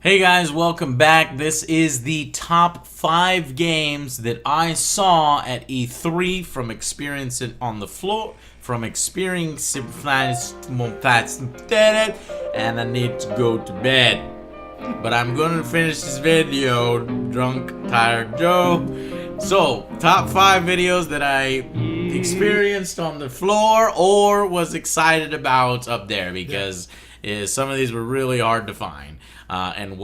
Hey guys, welcome back. This is the top 5 games that I saw at E3 from experience it on the floor, from experience and I need to go to bed. But I'm gonna finish this video, drunk, tired Joe. So, top 5 videos that I experienced on the floor or was excited about up there because some of these were really hard to find. And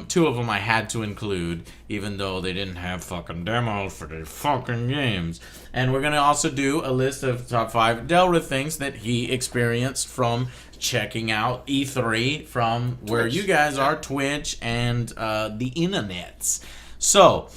two of them I had to include, even though they didn't have fucking demos for their fucking games. And we're gonna also do a list of top 5 Delrith things that he experienced from checking out E3 from where you guys are, Twitch and the internets. So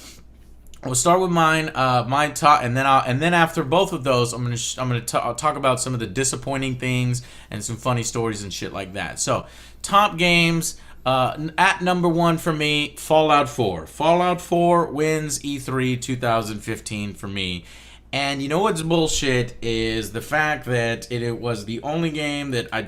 we'll start with mine, my top, and then after both of those, I'm gonna talk about some of the disappointing things and some funny stories and shit like that. So, top games. At number 1 for me, Fallout 4. Fallout 4 wins E3 2015 for me. And you know what's bullshit is the fact that it was the only game that I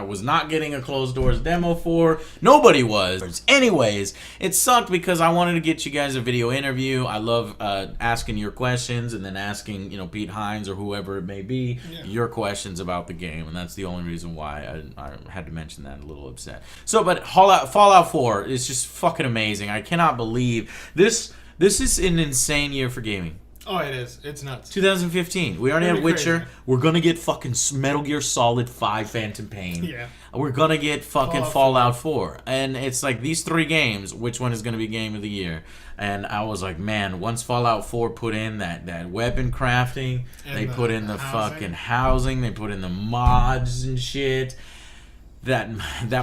was not getting a closed doors demo for. Nobody was. Anyways, it sucked because I wanted to get you guys a video interview. I love asking your questions and then asking, Pete Hines or whoever it may be, your questions about the game. And that's the only reason why I had to mention that. A little upset. So, but Fallout 4 is just fucking amazing. I cannot believe this. This is an insane year for gaming. Oh, it is. It's nuts. 2015. We already have Witcher. Crazy. We're going to get fucking Metal Gear Solid 5 Phantom Pain. Yeah. We're going to get fucking Fallout 4. And it's like these 3 games, which one is going to be Game of the Year? And I was like, man, once Fallout 4 put in that weapon crafting, and they put in the fucking housing, they put in the mods and shit, that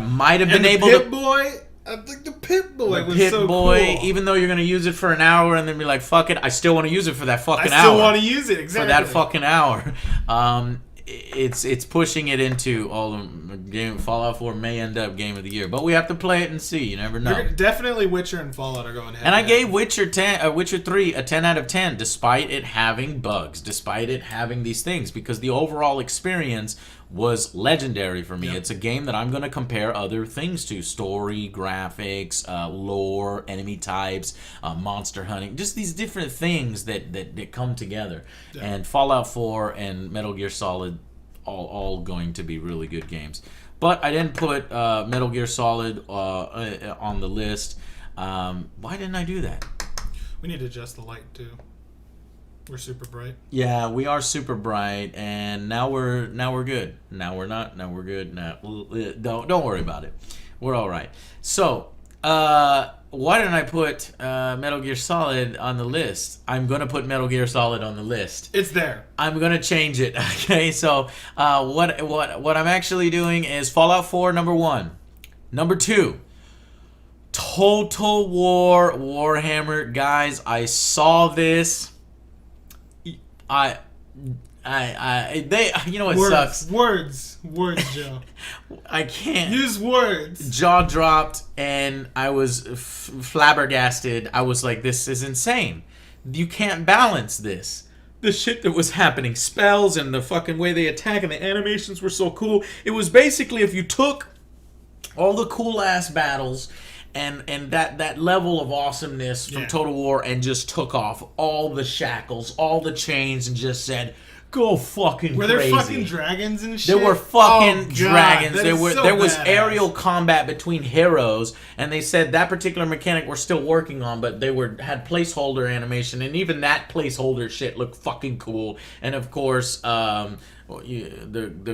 might have been able to... Boy, I think the Pip-Boy was so cool. Even though you're going to use it for an hour and then be like, fuck it, I still want to use it for that fucking hour. I still want to use it, exactly. For that fucking hour. It's pushing it into all the game. Fallout 4 may end up Game of the Year. But we have to play it and see. You never know. Definitely Witcher and Fallout are going head. And I gave Witcher 3 a 10 out of 10, despite it having bugs, despite it having these things, because the overall experience was legendary for me. Yep. It's a game that I'm going to compare other things to. Story, graphics, lore, enemy types, monster hunting. Just these different things that come together. Yeah. And Fallout 4 and Metal Gear Solid, all going to be really good games. But I didn't put Metal Gear Solid on the list. Why didn't I do that? We need to adjust the light, too. We're super bright. Yeah, we are super bright, and now we're good. Now we're not. Now we're good. Now don't worry about it. We're all right. So, why didn't I put Metal Gear Solid on the list? I'm gonna put Metal Gear Solid on the list. It's there. I'm gonna change it. Okay. So, what I'm actually doing is Fallout 4 number 1, number 2. Total War Warhammer, guys. I saw this. You know what sucks? Words, Joe. I can't. Use words. Jaw dropped, and I was flabbergasted. I was like, this is insane. You can't balance this. The shit that was happening, spells and the fucking way they attack, and the animations were so cool. It was basically if you took all the cool-ass battles and that level of awesomeness from Total War and just took off all the shackles, all the chains, and just said, go fucking crazy. Were there fucking dragons and shit? There were fucking dragons. There was aerial combat between heroes, and they said that particular mechanic we're still working on, but they had placeholder animation, and even that placeholder shit looked fucking cool. And of course, the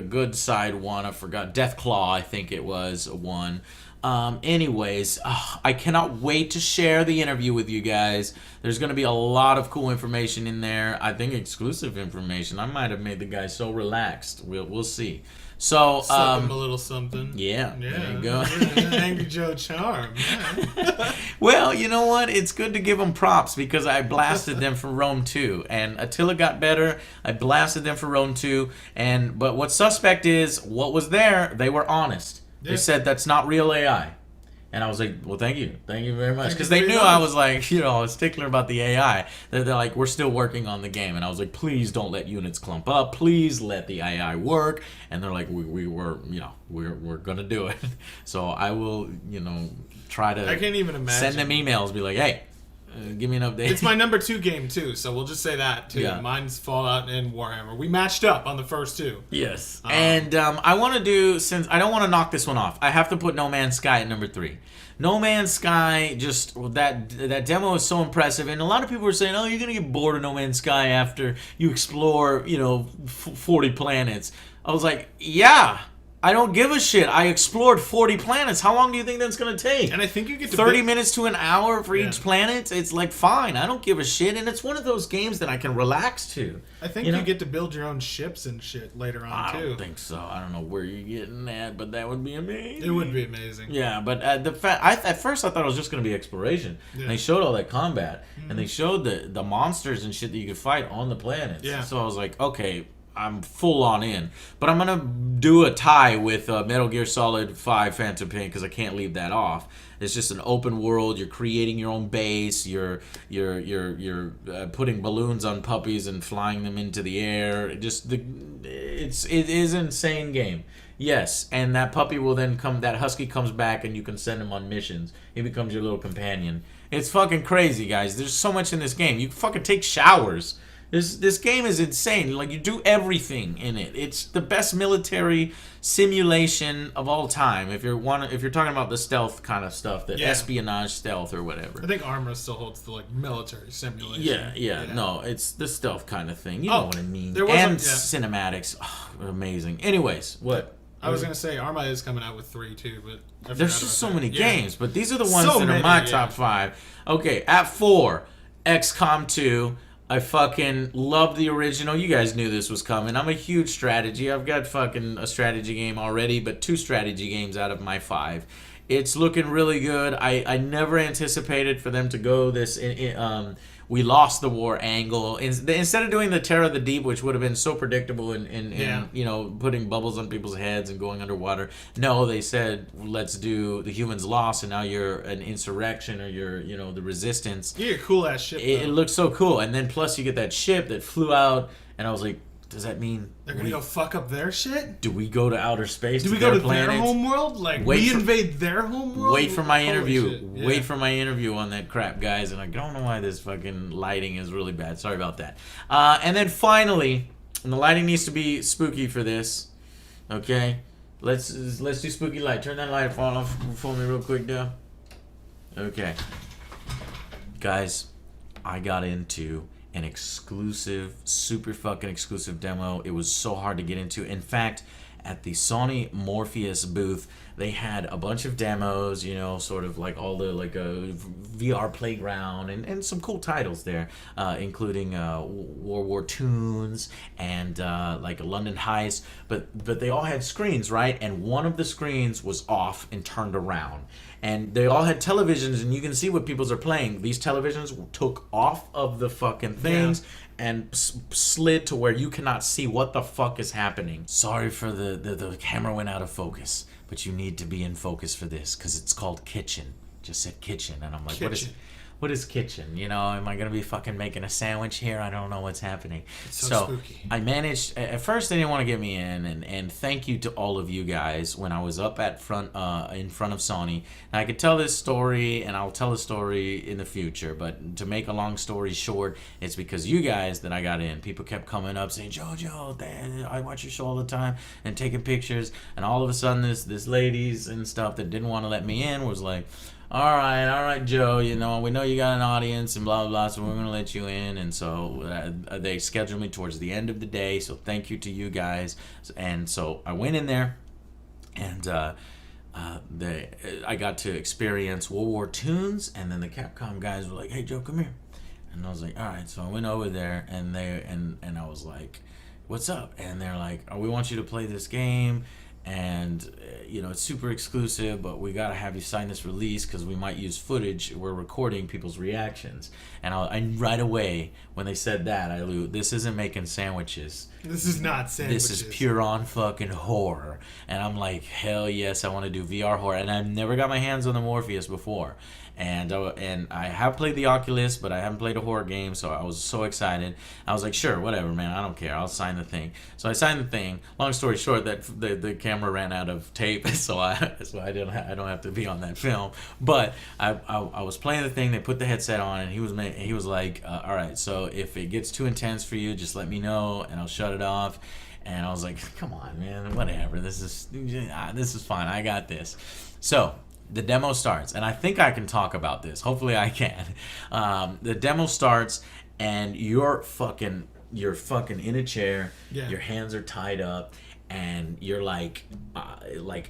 good side one, I forgot, Deathclaw, I think it was one. Anyways, I cannot wait to share the interview with you guys. There's going to be a lot of cool information in there. I think exclusive information. I might have made the guy so relaxed. We'll see. So, slip him a little something. Yeah, there you go. Angry Joe charm. Yeah. Well, you know what? It's good to give them props because I blasted them for Rome 2. And until it got better, I blasted them for Rome 2. But what's suspect is what was there, they were honest. They said that's not real AI. And I was like, well, thank you very much, Thank because you they very knew much. I was like, you know, a stickler about the AI. They're like, we're still working on the game, and I was like, please don't let units clump up, please let the AI work. And they're like, we were, you know, we're gonna do it. So I will, you know, try to. I can't even imagine. Send them emails, be like, hey, give me an update. It's my number 2 game too, so we'll just say that too. Yeah. Mine's Fallout and Warhammer. We matched up on the first 2. Yes. And I want to do, since I don't want to knock this one off, I have to put No Man's Sky at number 3. No Man's Sky, just that demo is so impressive, and a lot of people are saying, oh, you're gonna get bored of No Man's Sky after you explore, you know, 40 planets. I was like, yeah. I don't give a shit. I explored 40 planets. How long do you think that's going to take? And I think you get to 30 minutes to an hour for Yeah. each planet? It's like, fine. I don't give a shit. And it's one of those games that I can relax to. I think you you, know? get to build your own ships and shit later on I too. don't think so. I don't know where you're getting at, but that would be amazing. It would be amazing. Yeah, but at first I thought it was just going to be exploration. Yeah. And they showed all that combat. And they showed the monsters and shit that you could fight on the planets. Yeah. So I was like, okay, I'm full on in. But I'm going to do a tie with Metal Gear Solid 5 Phantom Pain, because I can't leave that off. It's just an open world. You're creating your own base. You're putting balloons on puppies and flying them into the air. It is an insane game. Yes, and that puppy will then come. That husky comes back, and you can send him on missions. He becomes your little companion. It's fucking crazy, guys. There's so much in this game. You can fucking take showers. This game is insane. Like, you do everything in it. It's the best military simulation of all time. If you're talking about the stealth kind of stuff, the espionage stealth or whatever. I think Arma still holds the like military simulation. Yeah. No, it's the stealth kind of thing. You know what I mean. There was and cinematics, amazing. Anyways, what? I was gonna say Arma is coming out with 3 too, but I There's forgot just so about many that. Yeah. games, but these are the ones So that many, are my yeah. top 5. Okay, at 4, XCOM 2. I fucking love the original. You guys knew this was coming. I'm a huge strategy. I've got fucking a strategy game already, but 2 strategy games out of my 5. It's looking really good. I never anticipated for them to go this we lost the war angle. Instead of doing the Terror of the Deep, which would have been so predictable and you know, putting bubbles on people's heads and going underwater. No, they said, let's do the humans lost, and now you're an insurrection, or you're, you know, the resistance. You get a cool ass ship. It looks so cool. And then plus you get that ship that flew out, and I was like, does that mean They're gonna go fuck up their shit? do we go to outer space? Do we their go to planets? their home world? Like, we invade their home world? Wait for my Holy interview. shit, yeah. Wait for my interview on that crap, guys. And I don't know why this fucking lighting is really bad. Sorry about that. And then finally, and the lighting needs to be spooky for this. Okay, let's do spooky light. Turn that light off for me real quick, though. Okay, guys, I got into an exclusive, super fucking exclusive demo. It was so hard to get into. In fact, at the Sony Morpheus booth, they had a bunch of demos, you know, sort of like all the like a VR playground and some cool titles there, including World War Tunes and like a London Heist. But they all had screens, right? And one of the screens was off and turned around. And they all had televisions, and you can see what people's are playing. These televisions took off of the fucking things and slid to where you cannot see what the fuck is happening. Sorry for the camera went out of focus, but you need to be in focus for this, because it's called Kitchen. Just said kitchen, and I'm like, what is kitchen? You know, am I gonna be fucking making a sandwich here? I don't know what's happening. It's so spooky. I managed. At first, they didn't want to get me in, and thank you to all of you guys when I was up at front, in front of Sony. And I could tell this story, and I'll tell the story in the future. But to make a long story short, it's because you guys that I got in. People kept coming up saying, "Jojo, I watch your show all the time," and taking pictures. And all of a sudden, this ladies and stuff that didn't want to let me in was like, all right, Joe, you know, we know you got an audience and blah, blah, blah, so we're going to let you in. And so they scheduled me towards the end of the day, so thank you to you guys. And so I went in there, and I got to experience World War Tunes, and then the Capcom guys were like, hey, Joe, come here. And I was like, all right. So I went over there, and I was like, what's up? And they're like, oh, we want you to play this game. and it's super exclusive, but we gotta have you sign this release because we might use footage. We're recording people's reactions. And I right away when they said that, I knew this isn't making sandwiches. This is not sandwiches. This is pure on fucking horror. And I'm like, hell yes, I want to do VR horror. And I've never got my hands on the Morpheus before. And I have played the Oculus, but I haven't played a horror game, so I was so excited. I was like, sure, whatever, man, I don't care. I'll sign the thing. So I signed the thing. Long story short, that the camera ran out of tape, so I don't have to be on that film. But I was playing the thing. They put the headset on, and he was like, all right, so if it gets too intense for you, just let me know, and I'll shut it off. And I was like, come on, man, whatever. This is fine. I got this. So the demo starts, and I think I can talk about this. Hopefully I can. The demo starts, and you're fucking in a chair. Yeah. Your hands are tied up, and you're like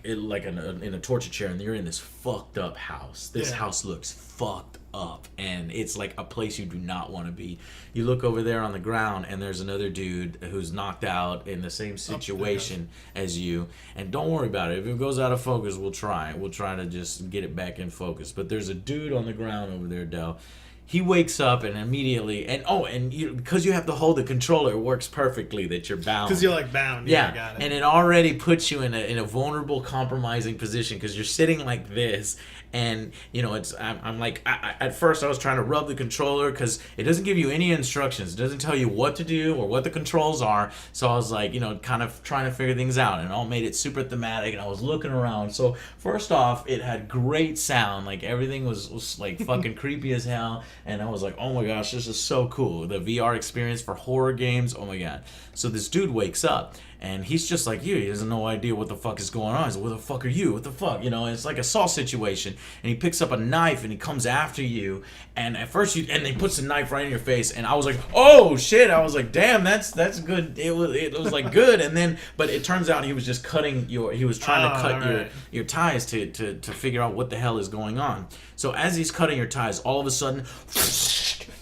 in a torture chair, and you're in this fucked up house. This house looks fucked up, and it's like a place you do not want to be. You look over there on the ground, and there's another dude who's knocked out in the same situation as you. And don't worry about it. If it goes out of focus, we'll try to just get it back in focus. But there's a dude on the ground over there, Del. He wakes up and immediately, because you have to hold the controller, it works perfectly that you're bound. Because you're like bound. Yeah, got it. And it already puts you in a vulnerable, compromising position because you're sitting like this, and I'm like, at first I was trying to rub the controller because it doesn't give you any instructions. It doesn't tell you what to do or what the controls are. So I was like, kind of trying to figure things out, and it all made it super thematic. And I was looking around. So first off, it had great sound. Like everything was like fucking creepy as hell. And I was like, oh my gosh, this is so cool. The VR experience for horror games, oh my god. So this dude wakes up, and he's just like you. He has no idea what the fuck is going on. He's like, what the fuck are you? What the fuck? It's like a Saw situation. And he picks up a knife, and he comes after you. And at first, and he puts the knife right in your face. And I was like, oh shit. I was like, damn, that's good. It was like good. And then, but it turns out he was just cutting he was trying to cut your ties to figure out what the hell is going on. So as he's cutting your ties, all of a sudden,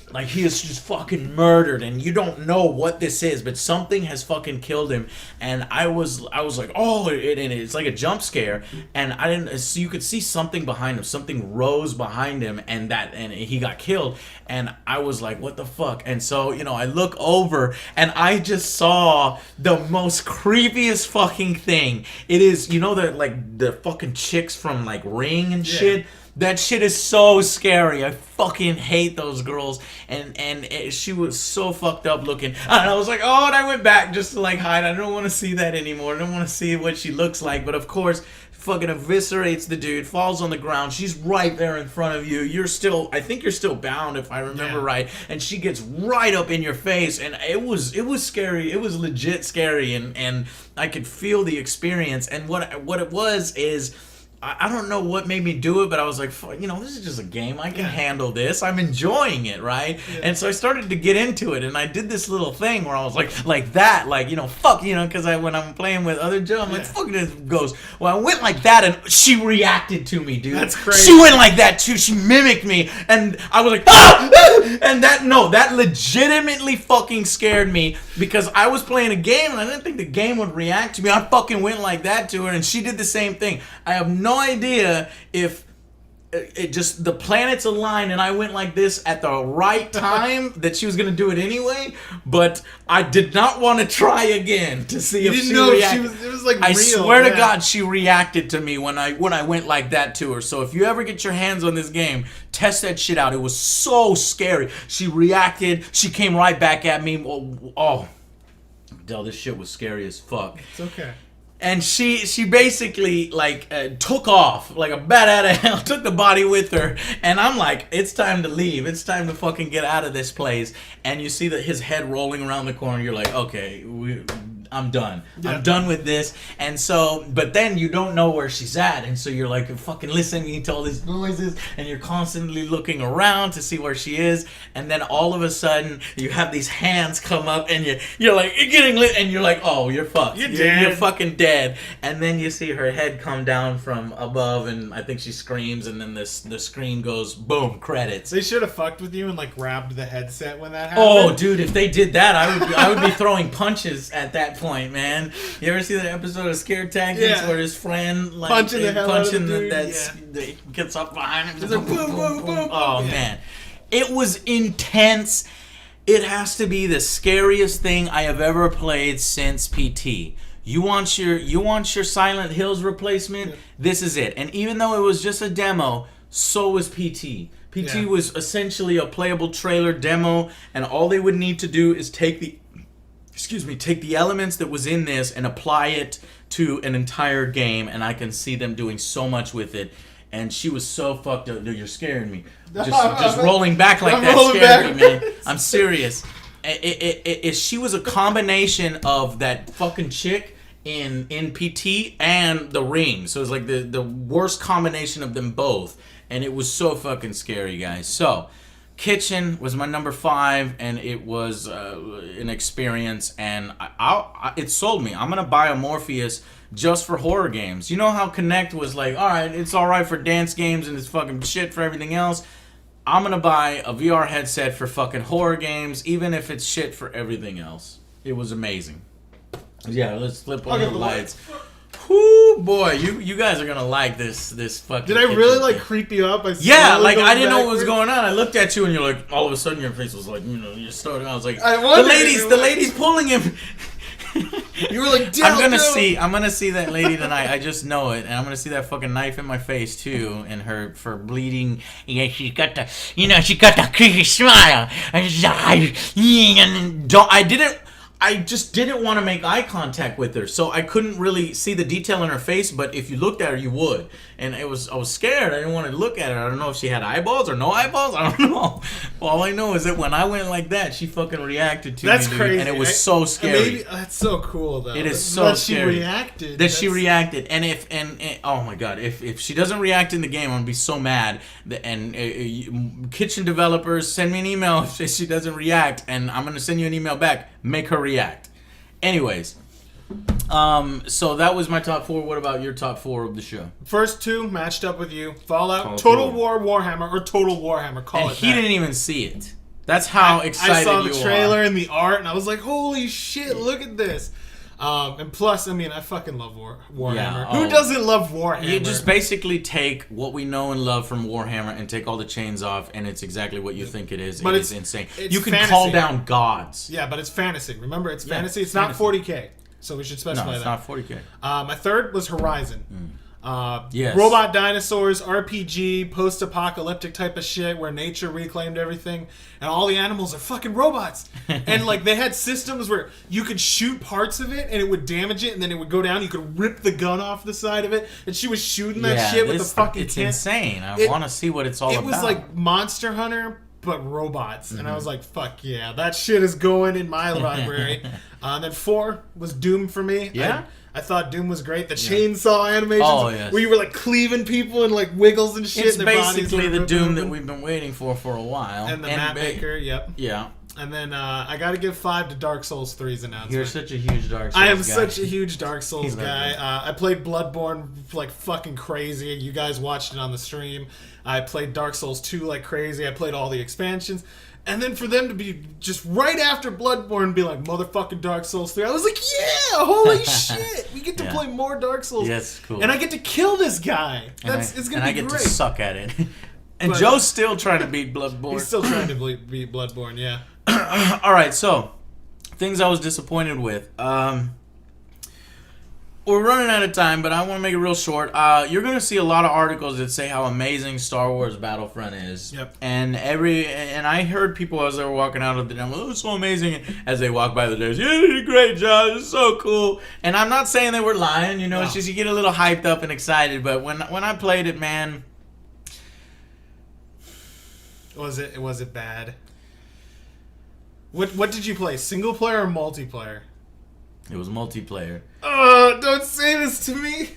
like he is just fucking murdered, and you don't know what this is, but something has fucking killed him. And I was like, oh, it's like a jump scare, and I didn't. So you could see something behind him. Something rose behind him, and he got killed. And I was like, what the fuck? And so I look over, and I just saw the most creepiest fucking thing. It is the fucking chicks from like Ring and shit. That shit is so scary. I fucking hate those girls. And she was so fucked up looking. And I was like, oh, and I went back just to like hide. I don't want to see that anymore. I don't want to see what she looks like. But of course, fucking eviscerates the dude, falls on the ground. She's right there in front of you. I think you're still bound if I remember right. And she gets right up in your face. And it was scary. It was legit scary. And I could feel the experience. And what it was is, I don't know what made me do it, but I was like, this is just a game. I can handle this. I'm enjoying it, right? Yeah. And so I started to get into it, and I did this little thing where I was like that, fuck, because when I'm playing with other Joe, I'm like, fuck this goes. Well, I went like that, and she reacted to me, dude. That's crazy. She went like that, too. She mimicked me, and I was like, ah! And that legitimately fucking scared me because I was playing a game, and I didn't think the game would react to me. I fucking went like that to her, and she did the same thing. I have no idea if it just the planets aligned and I went like this at the right time that she was gonna do it anyway, but I did not want to try again to see if she reacted. It was like I real, swear to God, she reacted to me when I went like that to her. So if you ever get your hands on this game, test that shit out. It was so scary. She reacted. She came right back at me. Oh, Del, this shit was scary as fuck. It's okay. And she basically took off like a bat out of hell, took the body with her, and I'm like, it's time to leave. It's time to fucking get out of this place. And you see his head rolling around the corner. You're like, okay, I'm done. Yeah. I'm done with this. And so, but then you don't know where she's at, and so you're like fucking listening to all these noises, and you're constantly looking around to see where she is. And then all of a sudden, you have these hands come up, and you're like getting lit, and you're like, oh, you're fucked. You're fucking dead. And then you see her head come down from above, and I think she screams, and then the screen goes boom, credits. They should have fucked with you and grabbed the headset when that happened. Oh, dude, if they did that, I would be throwing punches at that point, man. You ever see that episode of Scare Tactics where his friend like punching the hell out of the dude? That gets up behind him? It's like boom, boom, boom. Oh man, it was intense. It has to be the scariest thing I have ever played since PT. You want your Silent Hills replacement? This is it. And even though it was just a demo, so was PT. PT was essentially a playable trailer demo, and all they would need to do is take the elements that was in this and apply it to an entire game, and I can see them doing so much with it. And she was so fucked up. Dude, you're scaring me. Just rolling back like that scared me, man. I'm serious. She was a combination of that fucking chick in PT and The Ring. So it was like the worst combination of them both. And it was so fucking scary, guys. So, Kitchen was my number 5, and it was an experience, and it sold me. I'm going to buy a Morpheus just for horror games. You know how Kinect was like, alright, it's alright for dance games and it's fucking shit for everything else? I'm going to buy a VR headset for fucking horror games, even if it's shit for everything else. It was amazing. Yeah, let's flip on the lights. Whoo, boy, you guys are gonna like this fucking. Did I really like creep you up? I didn't know what was going on. I looked at you and you're like, all of a sudden your face was like, you started. I was like, the lady's pulling him. You were like, I'm gonna see that lady tonight. I just know it, and I'm gonna see that fucking knife in my face too, and her for bleeding. Yeah, she got the creepy smile. I just didn't want to make eye contact with her, so I couldn't really see the detail in her face, but if you looked at her, you would. And I was scared. I didn't want to look at her. I don't know if she had eyeballs or no eyeballs. I don't know. All I know is that when I went like that, she fucking reacted to me. That's crazy. And it was so scary. That's so cool, though. It is so scary. She reacted. And oh my god, if she doesn't react in the game, I'm gonna be so mad. And Kitchen developers, send me an email if she doesn't react, and I'm gonna send you an email back. Make her react. Anyways, so that was my top 4. What about your top 4 of the show? First 2 matched up with you. Fallout, Total War Warhammer, or Total Warhammer. Call it. He didn't even see it. That's how excited you are. I saw the trailer and the art, and I was like, "Holy shit! Look at this!" And plus, I mean, I fucking love Warhammer. Yeah, who doesn't love Warhammer? You just basically take what we know and love from Warhammer and take all the chains off, and it's exactly what you think it is. But it's insane. You can call down gods. Yeah, but it's fantasy. Remember, it's fantasy. It's not 40K, so we should specify that. No, it's not 40K. My third was Horizon. Yes. Robot dinosaurs, RPG, post-apocalyptic type of shit where nature reclaimed everything and all the animals are fucking robots. And like they had systems where you could shoot parts of it and it would damage it and then it would go down. You could rip the gun off the side of it and she was shooting that shit with the fucking It's insane. I want to see what it's all about. It was like Monster Hunter but robots. And I was like, fuck yeah, that shit is going in my library. And then 4 was Doom for me. Yeah? I thought Doom was great. The chainsaw animations where you were like cleaving people and like wiggles and shit. It's basically the Doom that we've been waiting for a while. And the map maker, yep. Yeah. And then I got to give 5 to Dark Souls 3's announcement. You're such a huge Dark Souls guy. I am guy. such a huge Dark Souls guy. I played Bloodborne like fucking crazy. You guys watched it on the stream. I played Dark Souls 2 like crazy. I played all the expansions. And then for them to be just right after Bloodborne be like, motherfucking Dark Souls 3. I was like, yeah, holy shit. We get to play more Dark Souls. Yes, cool. And I get to kill this guy. It's going to be great. And I get to suck at it. And Joe's still trying to beat Bloodborne. He's still trying to beat Bloodborne, yeah. All right, so things I was disappointed with. We're running out of time, but I want to make it real short. You're going to see a lot of articles that say how amazing Star Wars Battlefront is. Yep. And I heard people as they were walking out of the demo, oh, it's so amazing. And as they walk by the doors, you did a great job. It's so cool. And I'm not saying they were lying. You know, It's just you get a little hyped up and excited. But when I played it, man, was it bad? What did you play? Single player or multiplayer? It was multiplayer. Don't say this to me.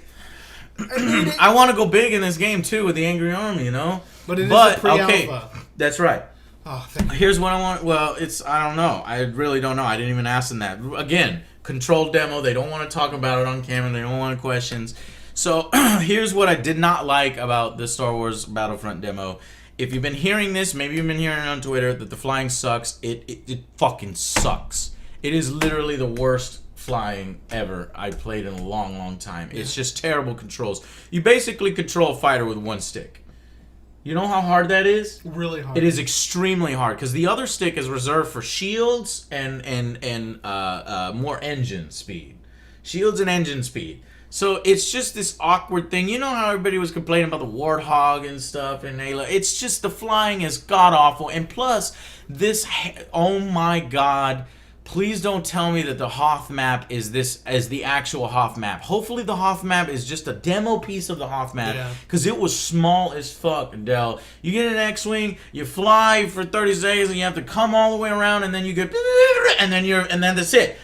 I want to go big in this game too with the Angry Army, you know. But it is a pre-alpha. Okay, that's right. Oh, thank you. Here's what I want. Well, I don't know. I really don't know. I didn't even ask them that. Again, controlled demo. They don't want to talk about it on camera. They don't want questions. So here's what I did not like about the Star Wars Battlefront demo. If you've been hearing this, maybe you've been hearing it on Twitter that the flying sucks. It fucking sucks. It is literally the worst flying ever I played in a long, long time. It's just terrible controls. You basically control a fighter with one stick. You know how hard that is? Really hard. It is extremely hard because the other stick is reserved for shields and more engine speed. Shields and engine speed. So it's just this awkward thing. You know how everybody was complaining about the Warthog and stuff in Halo? It's just the flying is god-awful. And plus, this... Oh my god... Please don't tell me that the Hoth map is the actual Hoth map. Hopefully the Hoth map is just a demo piece of the Hoth map. Because it was small as fuck, Del. You get an X-Wing, you fly for 30 seconds, and you have to come all the way around, and then you get... And then that's it.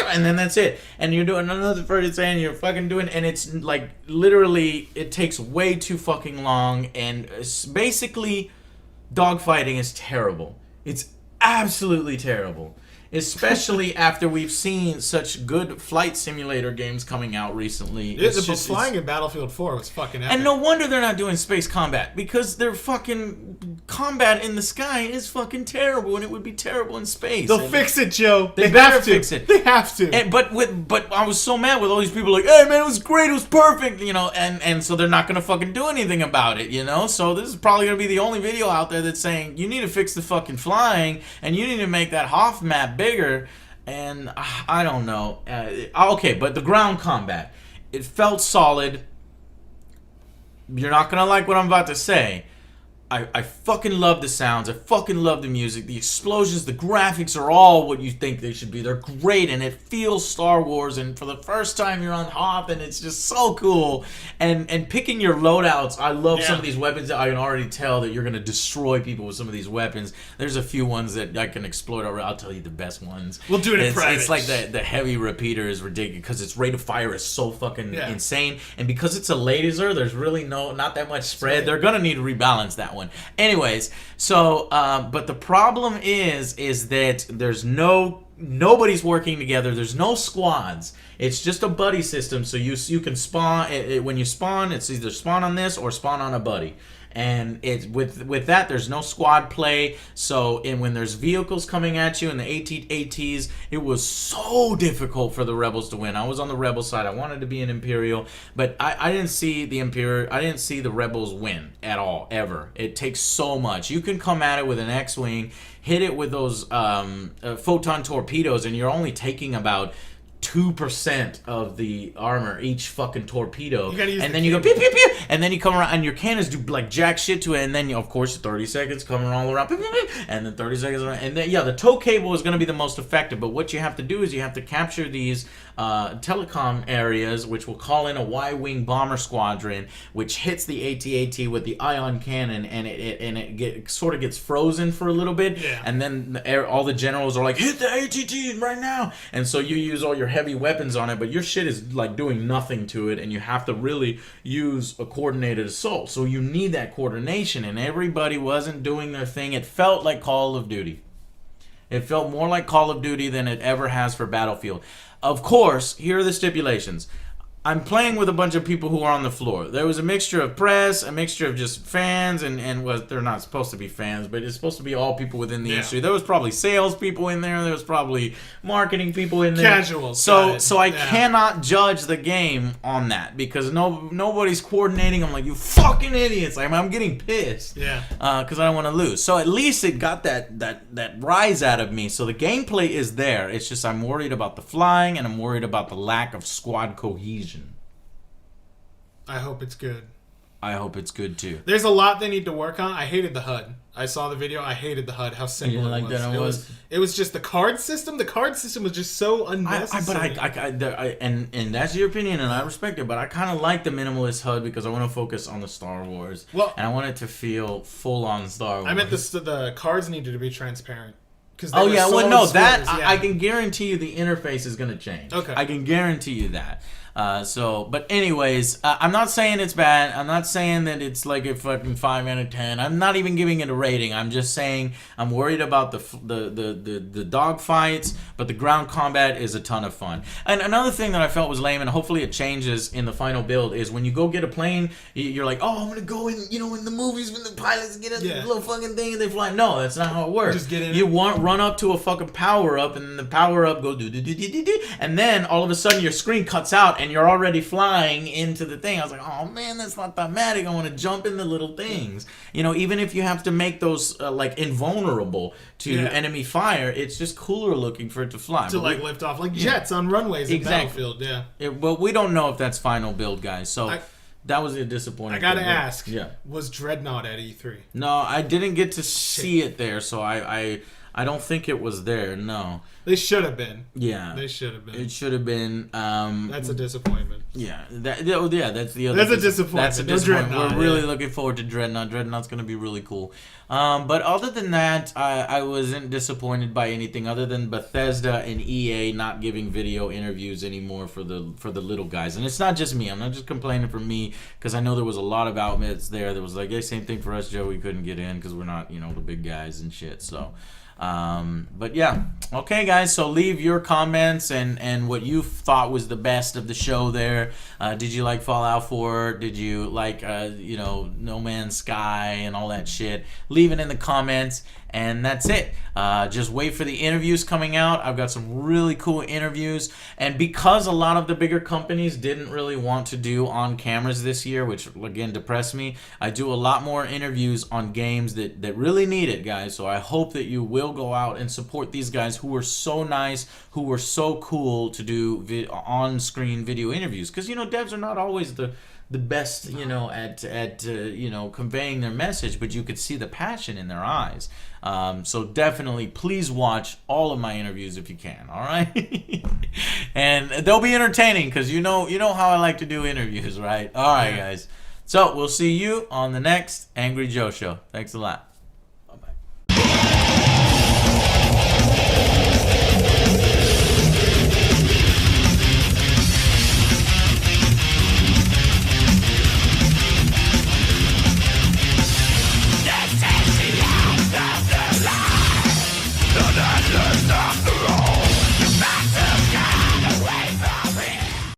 And then that's it. And you're doing another 30 seconds, and you're fucking doing... And it's like, literally, it takes way too fucking long. And basically, dogfighting is terrible. It's absolutely terrible. Especially after we've seen such good flight simulator games coming out recently. Flying in Battlefield 4 was fucking epic. And no wonder they're not doing space combat, because their fucking combat in the sky is fucking terrible, and it would be terrible in space. They'll fix it, Joe. They better fix it. They have to. But I was so mad with all these people like, hey man, it was great, it was perfect, you know, and so they're not gonna fucking do anything about it, you know? So this is probably gonna be the only video out there that's saying, you need to fix the fucking flying, and you need to make that Hoth map bigger, and I don't know. Okay, but the ground combat, it felt solid. You're not gonna like what I'm about to say. I fucking love the sounds. I fucking love the music. The explosions, the graphics are all what you think they should be. They're great, and it feels Star Wars. And for the first time, you're on Hoth, and it's just so cool. And picking your loadouts, I love some of these weapons. That I can already tell that you're gonna destroy people with some of these weapons. There's a few ones that I can explode over. I'll tell you the best ones. We'll do it in private. It's like the heavy repeater is ridiculous because its rate of fire is so fucking insane, and because it's a laser, there's really not that much spread. They're gonna need to rebalance that one. Anyways, so but the problem is that there's nobody's working together. There's no squads. It's just a buddy system. So you can spawn when you spawn. It's either spawn on this or spawn on a buddy. And it's with that, there's no squad play. So when there's vehicles coming at you and the ATs, it was so difficult for the rebels to win. I was on the rebel side. I wanted to be an Imperial, but I didn't see the Imperial. I didn't see the rebels win at all, ever. It takes so much. You can come at it with an X-wing, hit it with those photon torpedoes, and you're only taking about 2% of the armor each fucking torpedo, and then you go pew pew pew, and then you come around and your cannons do like jack shit to it, and then of course 30 seconds coming all around, pew, pew, pew, and then 30 seconds around, and then the tow cable is going to be the most effective. But what you have to do is you have to capture these telecom areas, which will call in a Y-wing bomber squadron, which hits the AT-AT with the ion cannon, and it sort of gets frozen for a little bit, and then all the generals are like, hit the AT-AT right now, and so you use all your heavy weapons on it, but your shit is like doing nothing to it, and you have to really use a coordinated assault. So you need that coordination, and everybody wasn't doing their thing. It felt like Call of Duty. It felt more like Call of Duty than it ever has for Battlefield. Of course, here are the stipulations. I'm playing with a bunch of people who are on the floor. There was a mixture of press, a mixture of just fans, and they're not supposed to be fans, but it's supposed to be all people within the industry. There was probably sales people in there. There was probably marketing people in there. Casuals. So I cannot judge the game on that because nobody's coordinating. I'm like, you fucking idiots. I'm getting pissed. Yeah. Because I don't want to lose. So at least it got that rise out of me. So the gameplay is there. It's just I'm worried about the flying, and I'm worried about the lack of squad cohesion. I hope it's good. I hope it's good too. There's a lot they need to work on. I hated the HUD. I saw the video. I hated the HUD. How simple it was. It was just the card system. The card system was just so unnecessary. And that's your opinion, and I respect it. But I kind of like the minimalist HUD because I want to focus on the Star Wars. Well, and I want it to feel full on Star Wars. I meant the cards needed to be transparent. I can guarantee you the interface is going to change. Okay. I can guarantee you that. But anyways, I'm not saying it's bad. I'm not saying that it's like a fucking 5 out of 10. I'm not even giving it a rating. I'm just saying I'm worried about the dog fights, but the ground combat is a ton of fun. And another thing that I felt was lame, and hopefully it changes in the final build, is when you go get a plane, you're like, oh, I'm gonna go in, in the movies when the pilots get in the little fucking thing and they fly. No, that's not how it works. Just get in. You run up to a fucking power up, and then the power up goes do, and then all of a sudden your screen cuts out and you're already flying into the thing. I was like, oh man, that's not thematic. I want to jump in the little things. Even if you have to make those like invulnerable to enemy fire, it's just cooler looking for it to fly. To lift off like jets on runways in Battlefield. Well, we don't know if that's final build, guys. So that was a disappointing. I gotta ask. Yeah. Was Dreadnought at E3? No, I didn't get to see it there, so I don't think it was there. No. They should have been. Yeah. They should have been. It should have been. That's a disappointment. Yeah. That's the other. That's a disappointment. That's a disappointment. We're really looking forward to Dreadnought. Dreadnought's gonna be really cool. But other than that, I wasn't disappointed by anything other than Bethesda and EA not giving video interviews anymore for the little guys. And it's not just me. I'm not just complaining for me, because I know there was a lot of outlets there that was like, hey, same thing for us, Joe. We couldn't get in because we're not, the big guys and shit. So. But yeah, okay guys, so leave your comments and what you thought was the best of the show there. Did you like Fallout 4? Did you like No Man's Sky and all that shit? Leave it in the comments, and that's it. Just wait for the interviews coming out. I've got some really cool interviews, and because a lot of the bigger companies didn't really want to do on cameras this year, which again depressed me, I do a lot more interviews on games that really need it, guys. So I hope that you will go out and support these guys who were so nice, who were so cool to do on-screen video interviews, because devs are not always the best at conveying their message, but you could see the passion in their eyes. So definitely please watch all of my interviews if you can. All right. And they'll be entertaining, because you know how I like to do interviews, right? All right, guys, so we'll see you on the next Angry Joe show. Thanks a lot.